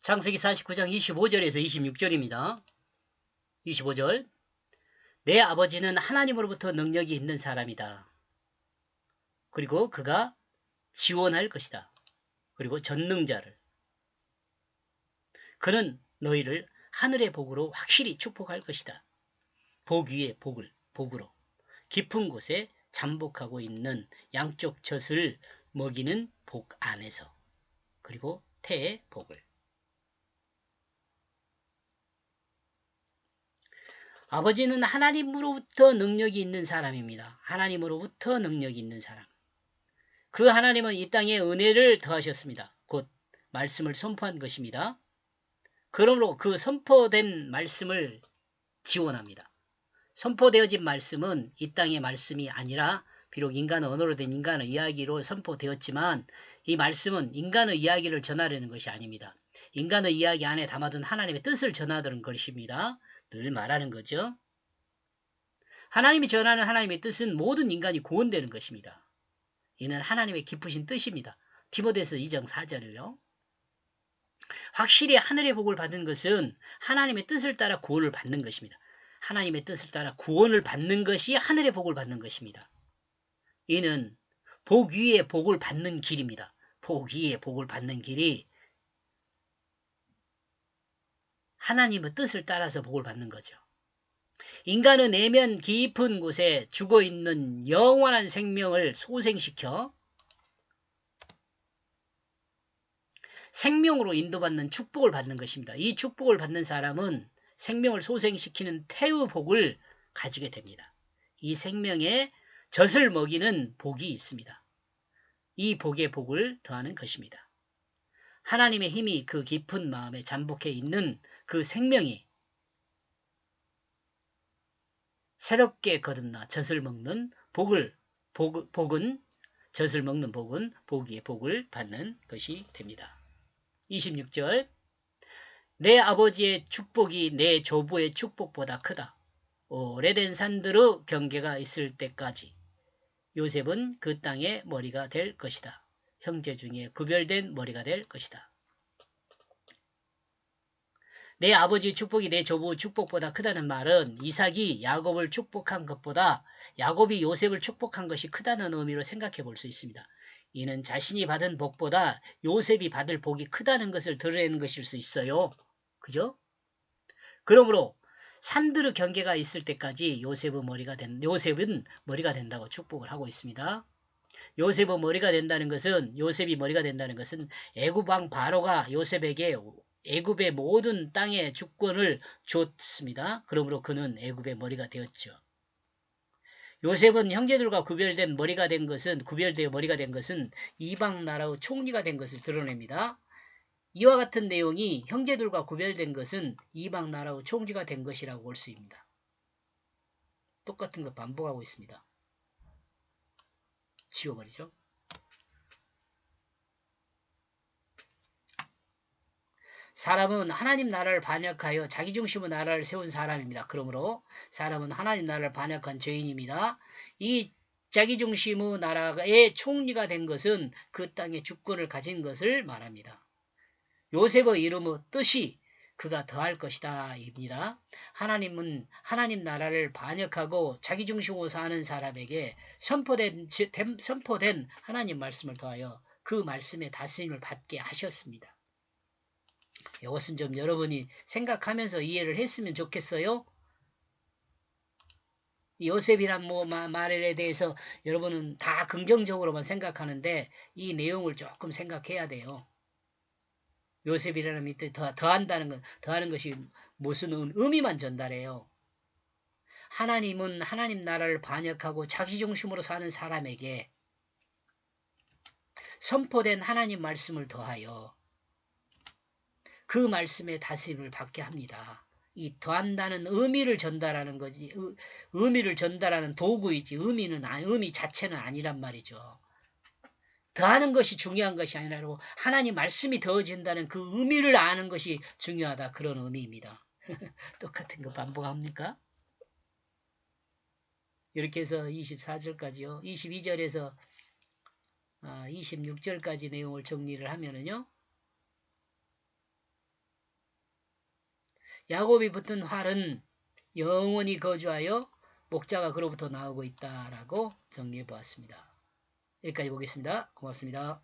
창세기 49장 25절에서 26절입니다. 25절. 내 아버지는 하나님으로부터 능력이 있는 사람이다. 그리고 그가 지원할 것이다. 그리고 전능자를. 그는 너희를 하늘의 복으로 확실히 축복할 것이다. 복 위에 복으로 깊은 곳에 잠복하고 있는 양쪽 젖을 먹이는 복 안에서. 그리고 태의 복을. 아버지는 하나님으로부터 능력이 있는 사람입니다. 하나님으로부터 능력이 있는 사람. 그 하나님은 이 땅에 은혜를 더하셨습니다. 곧 말씀을 선포한 것입니다. 그러므로 그 선포된 말씀을 지원합니다. 선포되어진 말씀은 이 땅의 말씀이 아니라 비록 인간의 언어로 된 인간의 이야기로 선포되었지만 이 말씀은 인간의 이야기를 전하려는 것이 아닙니다. 인간의 이야기 안에 담아둔 하나님의 뜻을 전하는 것입니다. 늘 말하는 거죠. 하나님이 전하는 하나님의 뜻은 모든 인간이 구원되는 것입니다. 이는 하나님의 깊으신 뜻입니다. 디모데서 2장 4절을요. 확실히 하늘의 복을 받은 것은 하나님의 뜻을 따라 구원을 받는 것입니다. 하나님의 뜻을 따라 구원을 받는 것이 하늘의 복을 받는 것입니다. 이는 복 위에 복을 받는 길입니다. 복 위에 복을 받는 길이 하나님의 뜻을 따라서 복을 받는 거죠. 인간은 내면 깊은 곳에 죽어있는 영원한 생명을 소생시켜 생명으로 인도받는 축복을 받는 것입니다. 이 축복을 받는 사람은 생명을 소생시키는 태의 복을 가지게 됩니다. 이 생명에 젖을 먹이는 복이 있습니다. 이 복의 복을 더하는 것입니다. 하나님의 힘이 그 깊은 마음에 잠복해 있는 그 생명이 새롭게 거듭나 젖을 먹는 젖을 먹는 복은 복의 복을 받는 것이 됩니다. 26절. 내 아버지의 축복이 내 조부의 축복보다 크다. 오래된 산들의 경계가 있을 때까지 요셉은 그 땅의 머리가 될 것이다. 형제 중에 구별된 머리가 될 것이다. 내 아버지의 축복이 내 조부의 축복보다 크다는 말은 이삭이 야곱을 축복한 것보다 야곱이 요셉을 축복한 것이 크다는 의미로 생각해 볼 수 있습니다. 이는 자신이 받은 복보다 요셉이 받을 복이 크다는 것을 드러내는 것일 수 있어요. 그죠? 그러므로 산들의 경계가 있을 때까지 요셉은 머리가 된다고 축복을 하고 있습니다. 요셉이 머리가 된다는 것은 애굽 왕 바로가 요셉에게 애굽의 모든 땅의 주권을 줬습니다. 그러므로 그는 애굽의 머리가 되었죠. 요셉은 형제들과 구별되어 머리가 된 것은 이방 나라의 총리가 된 것을 드러냅니다. 이와 같은 내용이 형제들과 구별된 것은 이방 나라의 총리가 된 것이라고 볼 수 있습니다. 똑같은 것 반복하고 있습니다. 지워버리죠. 사람은 하나님 나라를 반역하여 자기중심의 나라를 세운 사람입니다. 그러므로 사람은 하나님 나라를 반역한 죄인입니다. 이 자기중심의 나라의 총리가 된 것은 그 땅의 주권을 가진 것을 말합니다. 요셉의 이름의 뜻이 그가 더할 것이다 입니다. 하나님은 하나님 나라를 반역하고 자기중심으로 사는 사람에게 선포된 하나님 말씀을 더하여 그 말씀의 다스림을 받게 하셨습니다. 이것은 좀 여러분이 생각하면서 이해를 했으면 좋겠어요. 요셉이란 말에 대해서 여러분은 다 긍정적으로만 생각하는데 이 내용을 조금 생각해야 돼요. 요셉이라는 밑에 더하는 것이 무슨 의미만 전달해요. 하나님은 하나님 나라를 반역하고 자기중심으로 사는 사람에게 선포된 하나님 말씀을 더하여 그 말씀의 다스림을 받게 합니다. 이 더한다는 의미를 전달하는 거지, 의미를 전달하는 도구이지 의미 자체는 아니란 말이죠. 더하는 것이 중요한 것이 아니라 하나님 말씀이 더해진다는 그 의미를 아는 것이 중요하다. 그런 의미입니다. 똑같은 거 반복합니까? 이렇게 해서 24절까지요. 22절에서 26절까지 내용을 정리를 하면은요. 야곱이 붙은 활은 영원히 거주하여 목자가 그로부터 나오고 있다라고 정리해 보았습니다. 여기까지 보겠습니다. 고맙습니다.